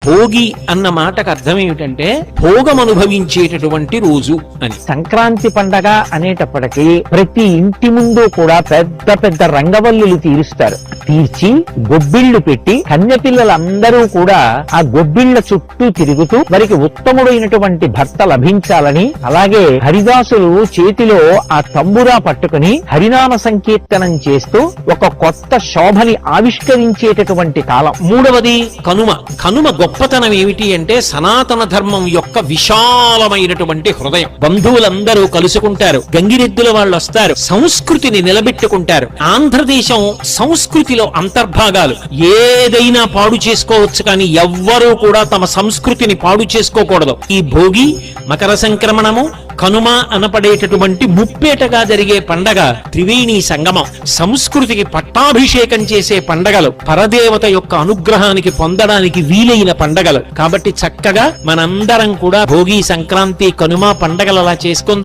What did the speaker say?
భోగి అన్న మాటకు అర్థం ఏమిటంటే భోగం అనుభవించేటటువంటి రోజు అని. సంక్రాంతి పండగ అనేటప్పటికీ ప్రతి ఇంటి ముందు కూడా పెద్ద పెద్ద రంగవల్లులు తీరుస్తారు. తీర్చి గొబ్బిళ్లు పెట్టి కన్యపిల్లలందరూ కూడా ఆ గొబ్బిళ్ల చుట్టూ తిరుగుతూ వారికి ఉత్తముడైనటువంటి భర్త లభించాలని, అలాగే హరిదాసులు చేతిలో ఆ తంబురా పట్టుకుని హరినామ సంకీర్తనం చేస్తూ ఒక కొత్త శోభని ఆవిష్కరించేటటువంటి కాలం. మూడవది కనుమ. కనుమ గొప్పతనం ఏమిటి అంటే సనాతన ధర్మం యొక్క విశాలమైనటువంటి హృదయం. బంధువులందరూ కలుసుకుంటారు, గంగిరెద్దుల వాళ్ళు వస్తారు, సంస్కృతిని నిలబెట్టుకుంటారు. ఆంధ్రదేశం సంస్కృతిలో అంతర్భాగాలు. ఏదైనా పాడు చేసుకోవచ్చు, కానీ ఎవ్వరూ కూడా తమ సంస్కృతిని పాడు చేసుకోకూడదు. ఈ భోగి, మకర సంక్రమణము, కనుమ అనపడేటటువంటి ముప్పేటగా జరిగే పండగ త్రివేణి సంగమం. సంస్కృతికి పట్టాభిషేకం చేసే పండగలు, పరదేవత యొక్క అనుగ్రహానికి పొందడానికి వీలైన పండగలు. కాబట్టి చక్కగా మనందరం కూడా భోగి, సంక్రాంతి, కనుమ పండగలు అలా చేసుకొని